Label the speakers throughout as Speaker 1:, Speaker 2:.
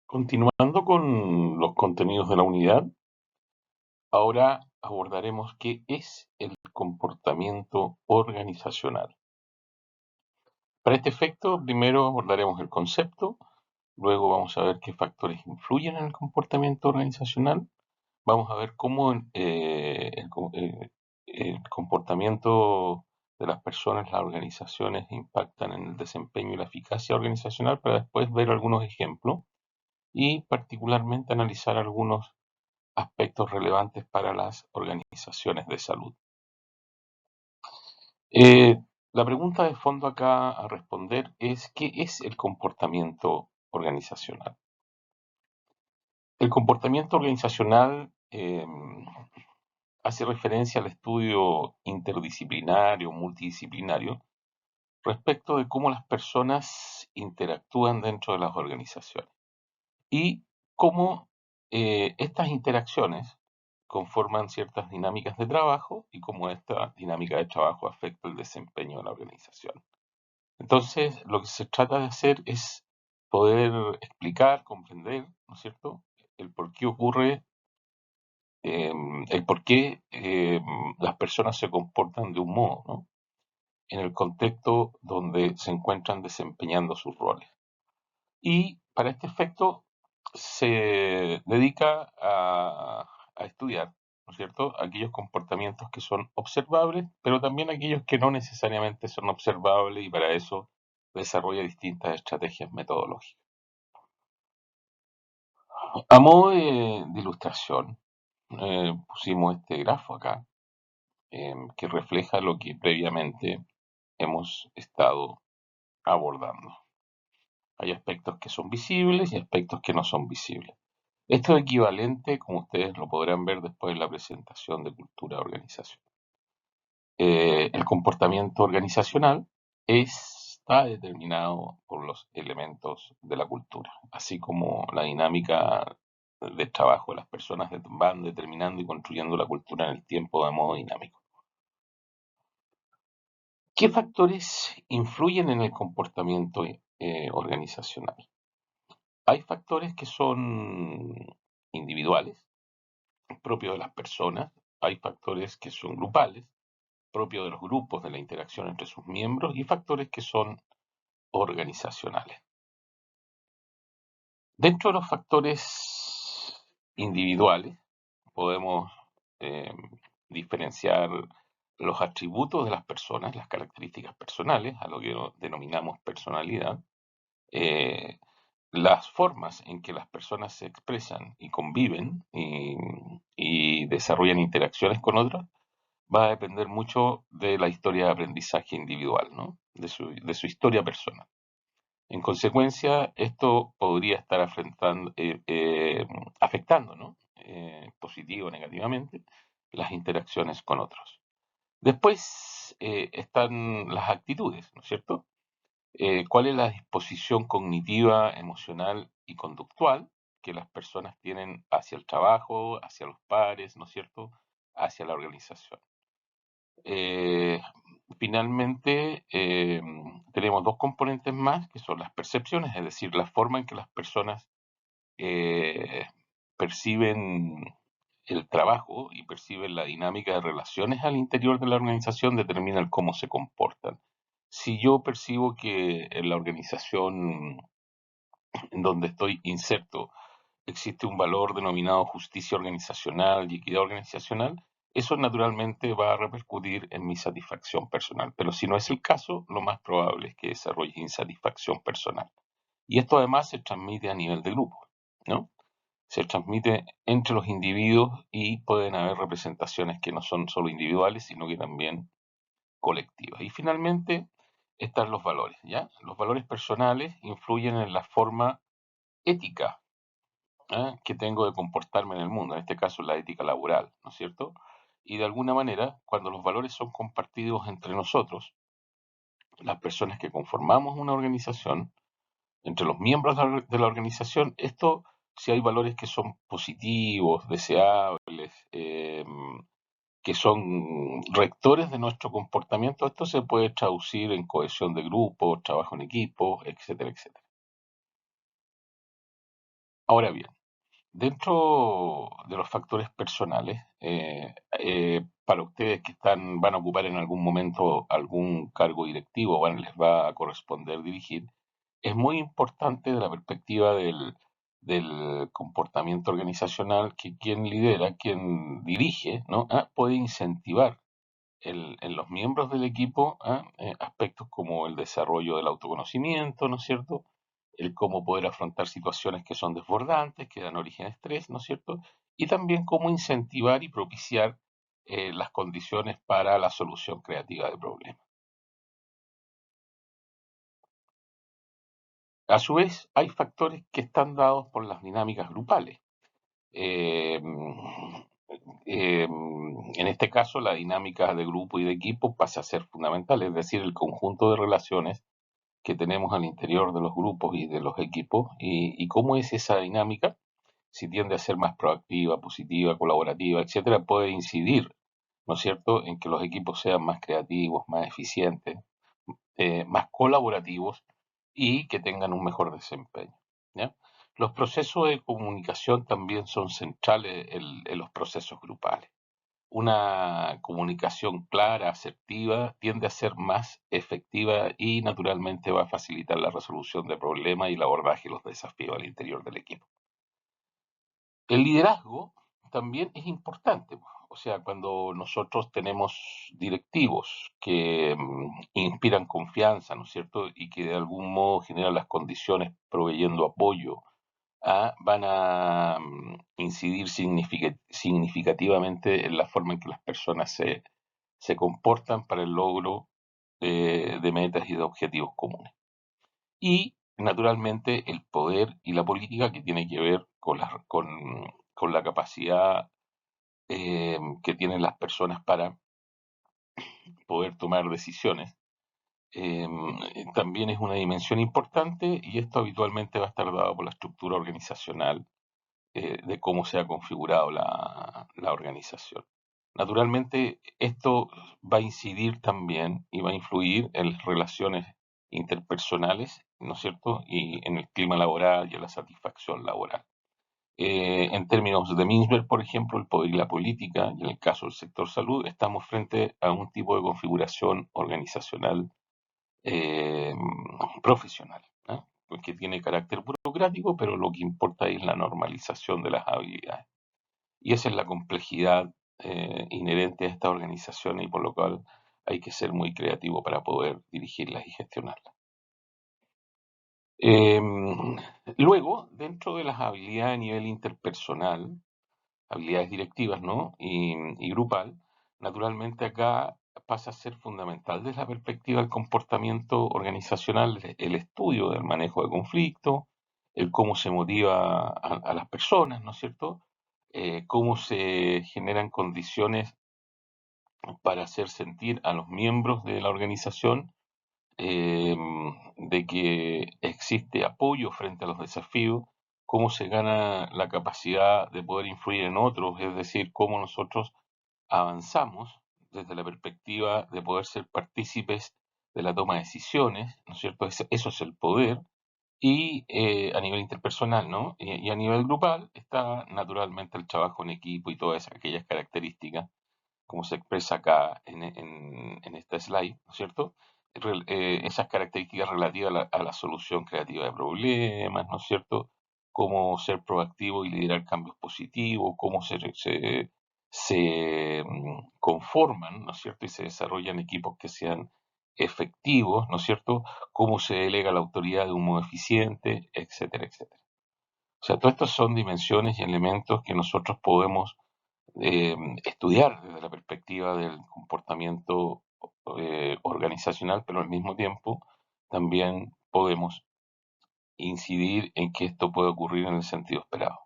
Speaker 1: Continuando con los contenidos de la unidad, ahora abordaremos qué es el comportamiento organizacional. Para este efecto, primero abordaremos el concepto, luego vamos a ver qué factores influyen en el comportamiento organizacional, vamos a ver cómo el comportamiento de las personas, las organizaciones impactan en el desempeño y la eficacia organizacional para después ver algunos ejemplos y particularmente analizar algunos aspectos relevantes para las organizaciones de salud. Eh, la pregunta de fondo acá a responder es: ¿qué es el comportamiento organizacional? El comportamiento organizacional hace referencia al estudio interdisciplinario, multidisciplinario, respecto de cómo las personas interactúan dentro de las organizaciones y cómo estas interacciones conforman ciertas dinámicas de trabajo y cómo esta dinámica de trabajo afecta el desempeño de la organización. Entonces, lo que se trata de hacer es poder explicar, comprender, ¿no es cierto?, el por qué ocurre, el por qué las personas se comportan de un modo, ¿no?, en el contexto donde se encuentran desempeñando sus roles. Y para este efecto se dedica a estudiar, ¿no es cierto?, aquellos comportamientos que son observables, pero también aquellos que no necesariamente son observables, y para eso desarrolla distintas estrategias metodológicas. A modo de ilustración, pusimos este grafo acá, que refleja lo que previamente hemos estado abordando. Hay aspectos que son visibles y aspectos que no son visibles. Esto es equivalente, como ustedes lo podrán ver después en la presentación de cultura de organización. El comportamiento organizacional está determinado por los elementos de la cultura, así como la dinámica de trabajo de las personas van determinando y construyendo la cultura en el tiempo de modo dinámico. ¿Qué factores influyen en el comportamiento organizacional? Hay factores que son individuales, propios de las personas, hay factores que son grupales, propios de los grupos, de la interacción entre sus miembros, y factores que son organizacionales. Dentro de los factores individuales podemos eh, diferenciar los atributos de las personas, las características personales, a lo que denominamos personalidad, eh, las formas en que las personas se expresan y conviven y desarrollan interacciones con otros, va a depender mucho de la historia de aprendizaje individual, ¿no?, de su historia personal. En consecuencia, esto podría estar afectando, ¿no?, positivo o negativamente, las interacciones con otros. Después están las actitudes, ¿no es cierto? ¿Cuál es la disposición cognitiva, emocional y conductual que las personas tienen hacia el trabajo, hacia los pares, ¿no es cierto?, hacia la organización? Eh, Finalmente, tenemos dos componentes más, que son las percepciones, es decir, la forma en que las personas eh, perciben el trabajo y perciben la dinámica de relaciones al interior de la organización, determina el cómo se comportan. Si yo percibo que en la organización en donde estoy inserto existe un valor denominado justicia organizacional y equidad organizacional, eso naturalmente va a repercutir en mi satisfacción personal. Pero si no es el caso, lo más probable es que desarrolle insatisfacción personal. Y esto además se transmite a nivel de grupo, ¿no? Se transmite entre los individuos y pueden haber representaciones que no son solo individuales, sino que también colectivas. Y finalmente están los valores, ¿ya? Los valores personales influyen en la forma ética que tengo de comportarme en el mundo, en este caso la ética laboral, ¿no es cierto? Y de alguna manera, cuando los valores son compartidos entre nosotros, las personas que conformamos una organización, entre los miembros de la organización, esto, si hay valores que son positivos, deseables, que son rectores de nuestro comportamiento, esto se puede traducir en cohesión de grupo, trabajo en equipo, etcétera, etcétera. Ahora bien, dentro de los factores personales, para ustedes que van a ocupar en algún momento algún cargo directivo, bueno, les va a corresponder dirigir, es muy importante de la perspectiva del comportamiento organizacional que quien lidera, quien dirige, ¿no? Puede incentivar en los miembros del equipo aspectos como el desarrollo del autoconocimiento, ¿no es cierto? El cómo poder afrontar situaciones que son desbordantes, que dan origen a estrés, ¿no es cierto? Y también cómo incentivar y propiciar las condiciones para la solución creativa de problemas. A su vez, hay factores que están dados por las dinámicas grupales. Eh, en este caso, la dinámica de grupo y de equipo pasa a ser fundamental, es decir, el conjunto de relaciones que tenemos al interior de los grupos y de los equipos y cómo es esa dinámica, si tiende a ser más proactiva, positiva, colaborativa, etcétera, puede incidir, ¿no es cierto?, en que los equipos sean más creativos, más eficientes, más colaborativos y que tengan un mejor desempeño. ¿Ya? Los procesos de comunicación también son centrales en los procesos grupales. Una comunicación clara, asertiva, tiende a ser más efectiva y naturalmente va a facilitar la resolución de problemas y el abordaje de los desafíos al interior del equipo. El liderazgo también es importante. O sea, cuando nosotros tenemos directivos que inspiran confianza, ¿no es cierto? Y que de algún modo generan las condiciones proveyendo apoyo, van a incidir significativamente en la forma en que las personas se comportan para el logro de metas y de objetivos comunes. Y, naturalmente, el poder y la política que tiene que ver con la capacidad que tienen las personas para poder tomar decisiones. También es una dimensión importante y esto habitualmente va a estar dado por la estructura organizacional de cómo se ha configurado la organización. Naturalmente, esto va a incidir también y va a influir en las relaciones interpersonales, ¿no es cierto? Y en el clima laboral y en la satisfacción laboral. En términos de Minsberg, por ejemplo, el poder y la política, y en el caso del sector salud, estamos frente a un tipo de configuración organizacional eh, profesional, ¿no? Que tiene carácter burocrático, pero lo que importa es la normalización de las habilidades. Y esa es la complejidad inherente a esta organización y por lo cual hay que ser muy creativo para poder dirigirlas y gestionarlas. Luego, dentro de las habilidades a nivel interpersonal, habilidades directivas, ¿no? Y grupal, naturalmente acá pasa a ser fundamental desde la perspectiva del comportamiento organizacional, el estudio del manejo de conflictos, el cómo se motiva a las personas, ¿no es cierto? Cómo se generan condiciones para hacer sentir a los miembros de la organización eh, de que existe apoyo frente a los desafíos, cómo se gana la capacidad de poder influir en otros, es decir, cómo nosotros avanzamos desde la perspectiva de poder ser partícipes de la toma de decisiones, ¿no es cierto? Eso es el poder. Y a nivel interpersonal, ¿no? Y a nivel grupal está naturalmente el trabajo en equipo y todas aquellas características como se expresa acá en esta slide, ¿no es cierto? Esas características relativas a la solución creativa de problemas, ¿no es cierto? Cómo ser proactivo y liderar cambios positivos, cómo se conforman, ¿no es cierto? Y se desarrollan equipos que sean efectivos, ¿no es cierto? Cómo se delega la autoridad de un modo eficiente, etcétera, etcétera. O sea, todas estas son dimensiones y elementos que nosotros podemos eh, estudiar desde la perspectiva del comportamiento organizacional, pero al mismo tiempo también podemos incidir en que esto puede ocurrir en el sentido esperado.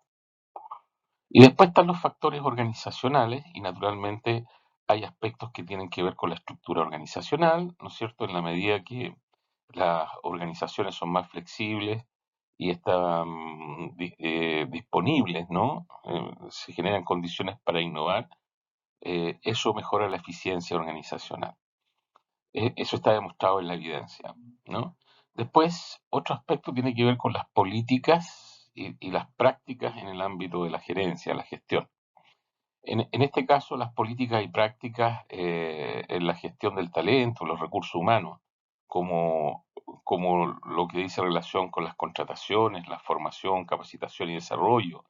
Speaker 1: Y después están los factores organizacionales y naturalmente hay aspectos que tienen que ver con la estructura organizacional, ¿no es cierto? En la medida que las organizaciones son más flexibles y están disponibles, ¿no? Se generan condiciones para innovar, eso mejora la eficiencia organizacional. Eso está demostrado en la evidencia, ¿no? Después, otro aspecto tiene que ver con las políticas y las prácticas en el ámbito de la gerencia, la gestión. En este caso, las políticas y prácticas en la gestión del talento, los recursos humanos, como, como lo que dice relación con las contrataciones, la formación, capacitación y desarrollo,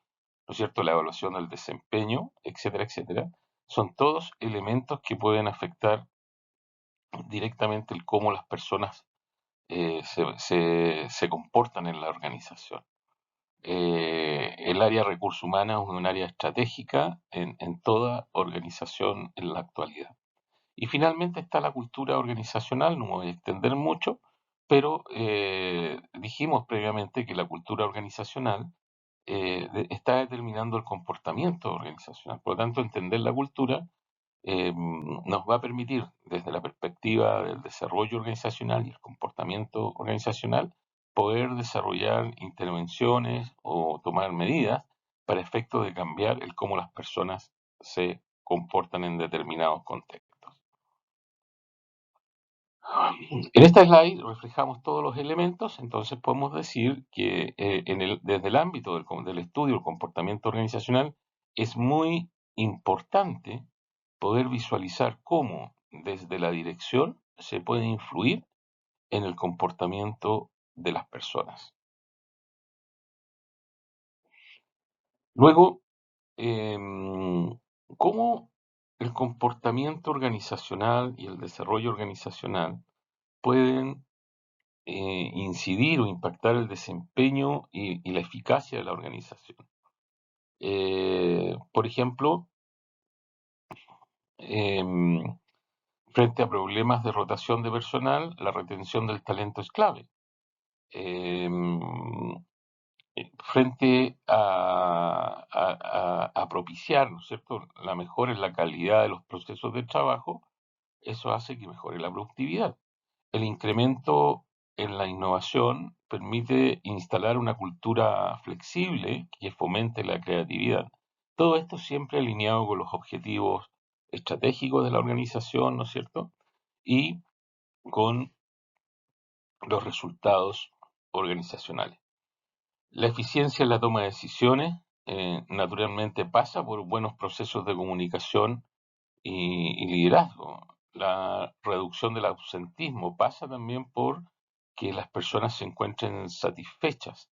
Speaker 1: ¿no es cierto?, la evaluación del desempeño, etcétera, etcétera, son todos elementos que pueden afectar directamente el cómo las personas se comportan en la organización. El área de recursos humanos es un área estratégica en toda organización en la actualidad. Y finalmente está la cultura organizacional, no me voy a extender mucho, pero dijimos previamente que la cultura organizacional está determinando el comportamiento organizacional. Por lo tanto, entender la cultura nos va a permitir, desde la perspectiva del desarrollo organizacional y el comportamiento organizacional, poder desarrollar intervenciones o tomar medidas para efecto de cambiar el cómo las personas se comportan en determinados contextos. En esta slide reflejamos todos los elementos, entonces podemos decir que desde el ámbito del estudio del comportamiento organizacional es muy importante poder visualizar cómo desde la dirección se puede influir en el comportamiento de las personas. Luego, cómo el comportamiento organizacional y el desarrollo organizacional pueden incidir o impactar el desempeño y la eficacia de la organización. Por ejemplo, em, frente a problemas de rotación de personal, la retención del talento es clave. Em, Frente a propiciar, ¿no es cierto?, la mejora en la calidad de los procesos de trabajo, eso hace que mejore la productividad. El incremento en la innovación permite instalar una cultura flexible que fomente la creatividad. Todo esto siempre alineado con los objetivos estratégicos de la organización, ¿no es cierto?, y con los resultados organizacionales. La eficiencia en la toma de decisiones naturalmente pasa por buenos procesos de comunicación y liderazgo. La reducción del ausentismo pasa también por que las personas se encuentren satisfechas.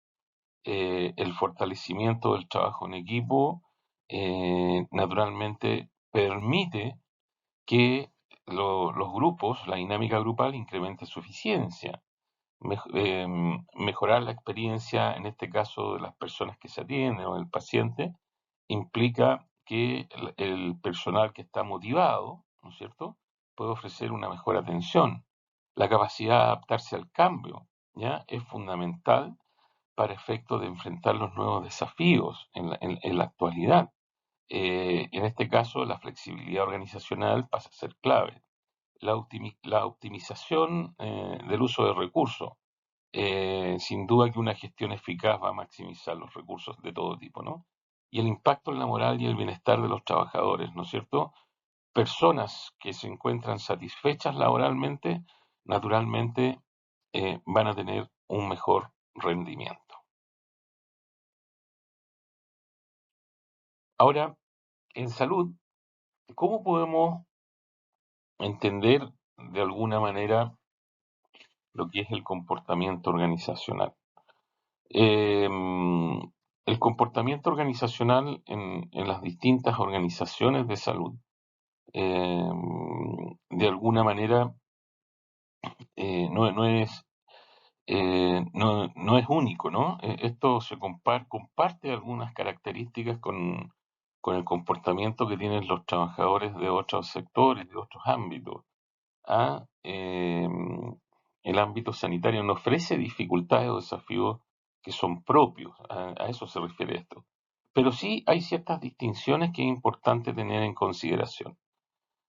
Speaker 1: El fortalecimiento del trabajo en equipo naturalmente permite que los grupos, la dinámica grupal, incremente su eficiencia. Mejorar la experiencia, en este caso de las personas que se atienden o del paciente, implica que el personal que está motivado, ¿no es cierto?, puede ofrecer una mejor atención. La capacidad de adaptarse al cambio, ¿ya?, es fundamental para efecto de enfrentar los nuevos desafíos en la actualidad. En este caso, la flexibilidad organizacional pasa a ser clave. La optimización del uso de recursos. Sin duda que una gestión eficaz va a maximizar los recursos de todo tipo, ¿no? Y el impacto en la moral y el bienestar de los trabajadores, ¿no es cierto? Personas que se encuentran satisfechas laboralmente, naturalmente van a tener un mejor rendimiento. Ahora, en salud, ¿cómo podemos entender de alguna manera lo que es el comportamiento organizacional? Em, el comportamiento organizacional en las distintas organizaciones de salud, de alguna manera, no es único, ¿no? Esto comparte algunas características con el comportamiento que tienen los trabajadores de otros sectores, de otros ámbitos. A el ámbito sanitario no ofrece dificultades o desafíos que son propios, a eso se refiere esto. Pero sí hay ciertas distinciones que es importante tener en consideración.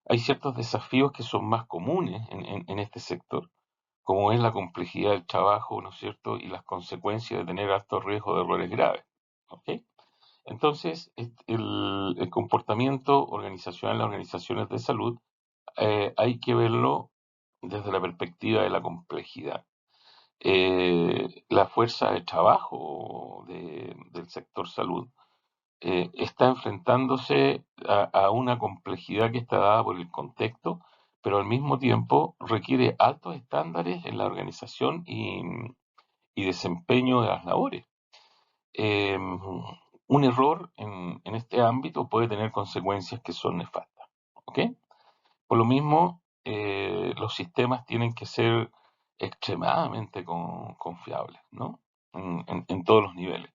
Speaker 1: Hay ciertos desafíos que son más comunes en este sector, como es la complejidad del trabajo, ¿no es cierto?, y las consecuencias de tener alto riesgo de errores graves. ¿Ok? Entonces, el comportamiento organizacional en las organizaciones de salud hay que verlo desde la perspectiva de la complejidad. La fuerza de trabajo del sector salud está enfrentándose a una complejidad que está dada por el contexto, pero al mismo tiempo requiere altos estándares en la organización y desempeño de las labores. Eh, un error en este ámbito puede tener consecuencias que son nefastas. ¿Ok? Por lo mismo, los sistemas tienen que ser extremadamente confiables, ¿no? En todos los niveles.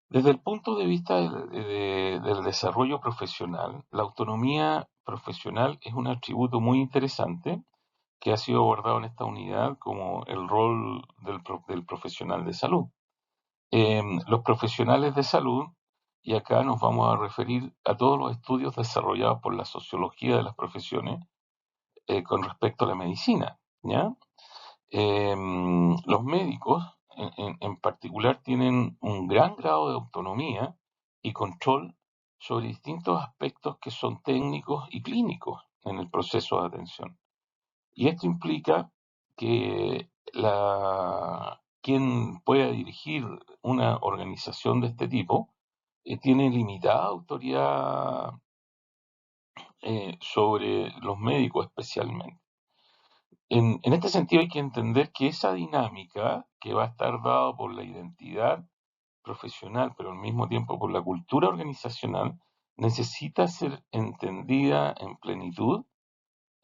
Speaker 1: Desde el punto de vista del desarrollo profesional, la autonomía profesional es un atributo muy interesante que ha sido abordado en esta unidad como el rol del profesional de salud. Los profesionales de salud, y acá nos vamos a referir a todos los estudios desarrollados por la sociología de las profesiones con respecto a la medicina, ¿ya? Los médicos, en particular, tienen un gran grado de autonomía y control sobre distintos aspectos que son técnicos y clínicos en el proceso de atención. Y esto implica que quien pueda dirigir una organización de este tipo tiene limitada autoridad sobre los médicos especialmente. En este sentido hay que entender que esa dinámica que va a estar dada por la identidad profesional, pero al mismo tiempo por la cultura organizacional, necesita ser entendida en plenitud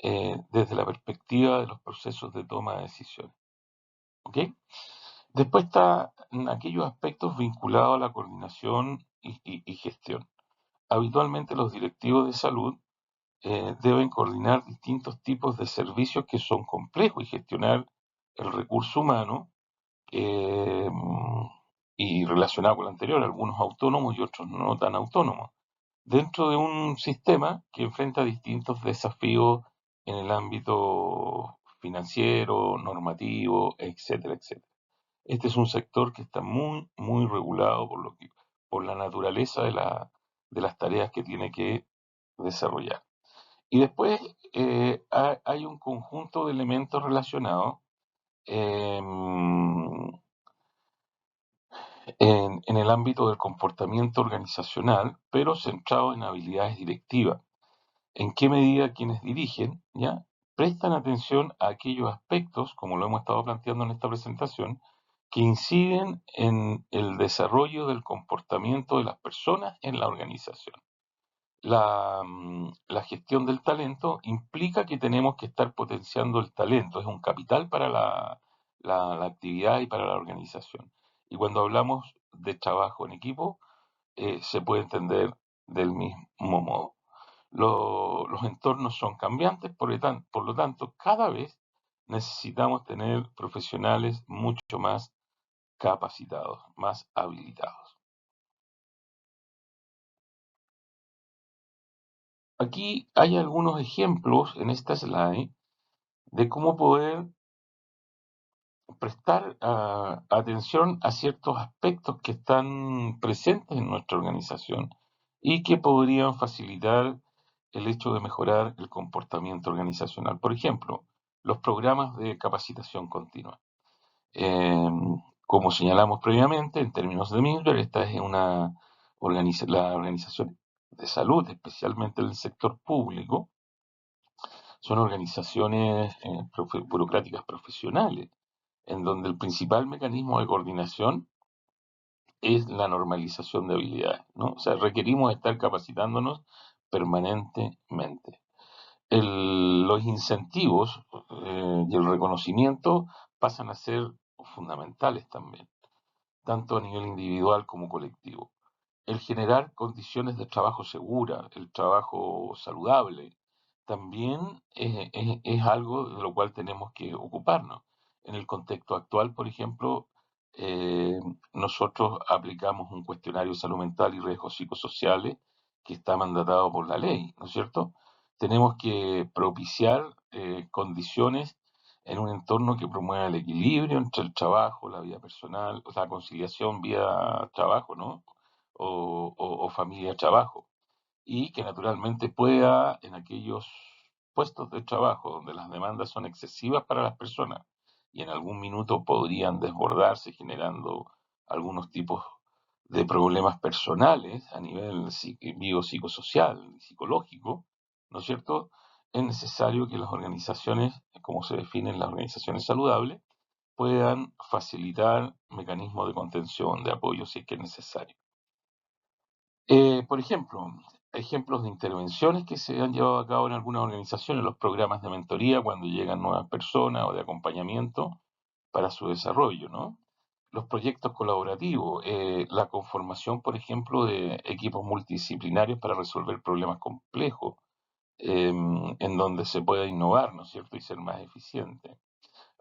Speaker 1: desde la perspectiva de los procesos de toma de decisiones. ¿Ok? Después están aquellos aspectos vinculados a la coordinación y gestión. Habitualmente los directivos de salud deben coordinar distintos tipos de servicios que son complejos y gestionar el recurso humano eh, y relacionado con lo anterior, algunos autónomos y otros no tan autónomos, dentro de un sistema que enfrenta distintos desafíos en el ámbito financiero, normativo, etcétera, etcétera. Este es un sector que está muy, muy regulado por la naturaleza de las tareas que tiene que desarrollar. Y después hay un conjunto de elementos relacionados em, en el ámbito del comportamiento organizacional, pero centrado en habilidades directivas. En qué medida quienes dirigen ya prestan atención a aquellos aspectos, como lo hemos estado planteando en esta presentación, que inciden en el desarrollo del comportamiento de las personas en la organización. La gestión del talento implica que tenemos que estar potenciando el talento, es un capital para la actividad y para la organización. Y cuando hablamos de trabajo en equipo, se puede entender del mismo modo. Los entornos son cambiantes, por lo tanto, cada vez necesitamos tener profesionales mucho más capacitados, más habilitados. Aquí hay algunos ejemplos en esta slide de cómo poder prestar atención a ciertos aspectos que están presentes en nuestra organización y que podrían facilitar el hecho de mejorar el comportamiento organizacional. Por ejemplo, los programas de capacitación continua. Eh, Como señalamos previamente, en términos de Miller, esta es la organización de salud, especialmente el sector público, son organizaciones burocráticas profesionales en donde el principal mecanismo de coordinación es la normalización de habilidades, ¿no? O sea, requerimos estar capacitándonos permanentemente. Los incentivos y el reconocimiento pasan a ser fundamentales también, tanto a nivel individual como colectivo. El generar condiciones de trabajo segura, el trabajo saludable, también es algo de lo cual tenemos que ocuparnos. En el contexto actual, por ejemplo, eh, nosotros aplicamos un cuestionario de salud mental y riesgos psicosociales que está mandatado por la ley, ¿no es cierto? Tenemos que propiciar condiciones en un entorno que promueva el equilibrio entre el trabajo, la vida personal, o sea, conciliación vida-trabajo, ¿no? O familia-trabajo. Y que naturalmente pueda, en aquellos puestos de trabajo donde las demandas son excesivas para las personas y en algún minuto podrían desbordarse generando algunos tipos de problemas personales a nivel biopsicosocial, psicológico, ¿no es cierto? Es necesario que las organizaciones, como se definen las organizaciones saludables, puedan facilitar mecanismos de contención, de apoyo si es que es necesario. Por ejemplo, ejemplos de intervenciones que se han llevado a cabo en algunas organizaciones, los programas de mentoría cuando llegan nuevas personas o de acompañamiento para su desarrollo, ¿no? Los proyectos colaborativos, la conformación, por ejemplo, de equipos multidisciplinarios para resolver problemas complejos, en donde se pueda innovar, ¿no es cierto?, y ser más eficiente.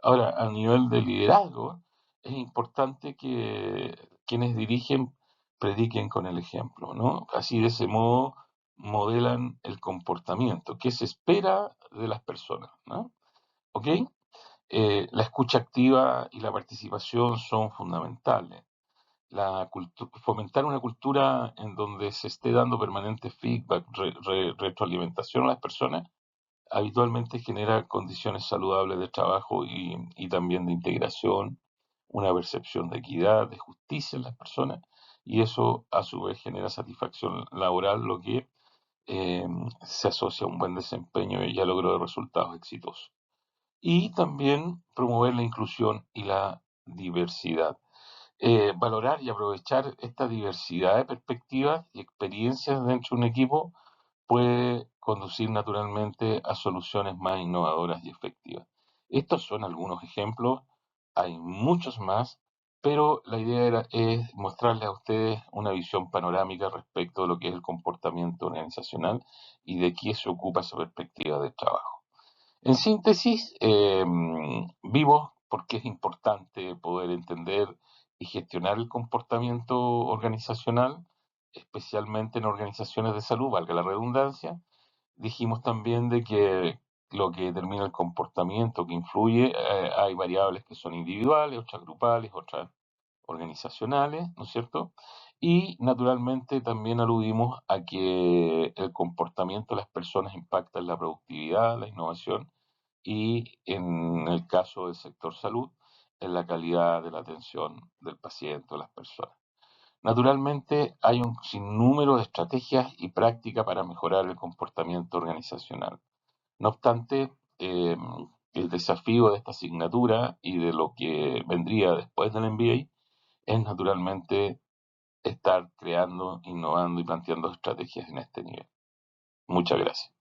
Speaker 1: Ahora, a nivel de liderazgo, es importante que quienes dirigen prediquen con el ejemplo, ¿no? Así de ese modo modelan el comportamiento, qué se espera de las personas, ¿no? ¿Ok? La escucha activa y la participación son fundamentales. Fomentar una cultura en donde se esté dando permanente feedback, retroalimentación a las personas habitualmente genera condiciones saludables de trabajo y también de integración, una percepción de equidad, de justicia en las personas, y eso a su vez genera satisfacción laboral, lo que eh, se asocia a un buen desempeño y a logro de resultados exitosos. Y también promover la inclusión y la diversidad. Valorar y aprovechar esta diversidad de perspectivas y experiencias dentro de un equipo puede conducir naturalmente a soluciones más innovadoras y efectivas. Estos son algunos ejemplos, hay muchos más, pero la idea es mostrarles a ustedes una visión panorámica respecto de lo que es el comportamiento organizacional y de qué se ocupa esa perspectiva de trabajo. En síntesis, vimos por qué es importante poder entender y gestionar el comportamiento organizacional, especialmente en organizaciones de salud, valga la redundancia. Dijimos también de que lo que determina el comportamiento que influye, hay variables que son individuales, otras grupales, otras organizacionales, ¿no es cierto? Y naturalmente también aludimos a que el comportamiento de las personas impacta en la productividad, la innovación y en el caso del sector salud, en la calidad de la atención del paciente o las personas. Naturalmente hay un sinnúmero de estrategias y prácticas para mejorar el comportamiento organizacional. No obstante, el desafío de esta asignatura y de lo que vendría después del MBA es naturalmente estar creando, innovando y planteando estrategias en este nivel. Muchas gracias.